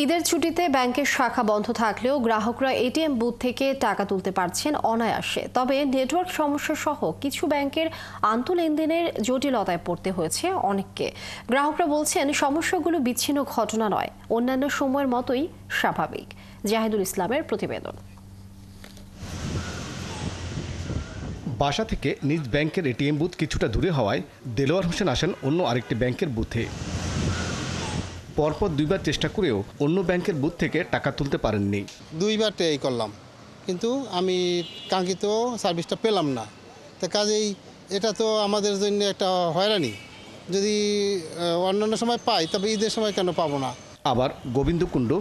ঈদের ছুটিতে ব্যাংকের শাখা বন্ধ থাকলেও গ্রাহকরা এটিএম বুথ থেকে টাকা তুলতে পারছেন অনায়াসে। তবে নেটওয়ার্ক সমস্যা সহ কিছু ব্যাংকের আন্তঃলেনদেনের জটিলতায় পড়তে হয়েছে অনেককে। গ্রাহকরা বলছেন সমস্যাগুলো বিচ্ছিন্ন ঘটনা নয়, অন্যান্য সময়ের মতোই স্বাভাবিক। জাহিদুল ইসলামের প্রতিবেদন। বাসা থেকে নিজ ব্যাংকের এটিএম বুথ কিছুটা দূরে হওয়ায় দেলোয়ার হোসেন আসেন অন্য আরেকটি ব্যাংকের বুথে। পরপর দুইবার চেষ্টা করেও অন্য ব্যাংকের বুথ থেকে টাকা তুলতে পারেননি। দুইবার ট্রাই করলাম, কিন্তু আমি কাঙ্ক্ষিত সার্ভিসটা পেলাম না। তা কাজেই এটা তো আমাদের জন্য একটা হয়রানি। যদি অন্যান্য সময় পাই, তবে ঈদের সময় কেন পাবো না? আবার গোবিন্দকুণ্ড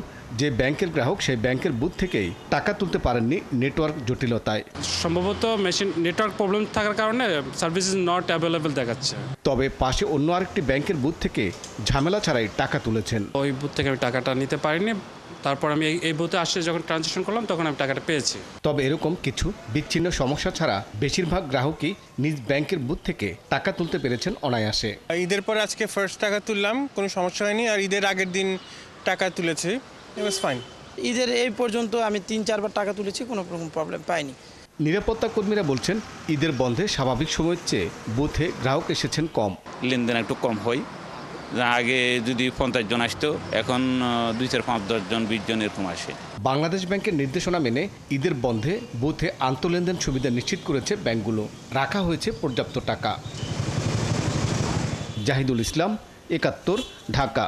যে ব্যাংকের গ্রাহক, সেই ব্যাংকের বুথ থেকেই টাকা তুলতে পারেননি নেটওয়ার্ক জটিলতায়। সম্ভবত মেশিন নেটওয়ার্ক প্রবলেম থাকার কারণে সার্ভিস ইজ নট অ্যাভেলেবল দেখাচ্ছে। তবে পাশে অন্য আরেকটি ব্যাংকের বুথ থেকে ঝামেলা ছাড়াই টাকা তুলেছেন। ওই বুথ থেকে আমি টাকাটা নিতে পারিনি, তারপর আমি এই বুথে আসে যখন ট্রানজ্যাকশন করলাম তখন আমি টাকাটা পেয়েছি। তবে এরকম কিছু বিচ্ছিন্ন সমস্যা ছাড়া বেশিরভাগ গ্রাহকই নিজ ব্যাংকের বুথ থেকে টাকা তুলতে পেরেছেন অনায়াসে। ঈদের পরে আজকে ফার্স্ট টাকা তুললাম, কোনো সমস্যা হয়নি। আর ঈদের আগের দিন টাকা তুলেছি, ইট ওয়াজ ফাইন। ঈদের এই পর্যন্ত আমি ৩-৪বার টাকা তুলেছি, কোনো রকম প্রবলেম পাইনি। নিরাপত্তা কর্মীরা বলছেন ঈদের বন্ধে স্বাভাবিক সময়ের চেয়ে বুথে গ্রাহক এসেছেন কম। লেনদেন একটু কম হয়। আগে যদি 50 জন আসতো, এখন 2, 4, 5, 10 জন 20 জন এরকম আসে। বাংলাদেশ ব্যাংকের নির্দেশনা মেনে ঈদের বন্ধে বুথে আন্তঃলেনদেন সুবিধা নিশ্চিত করেছে ব্যাংকগুলো। রাখা হয়েছে পর্যাপ্ত টাকা। জাহিদুল ইসলাম, ৭১, ঢাকা।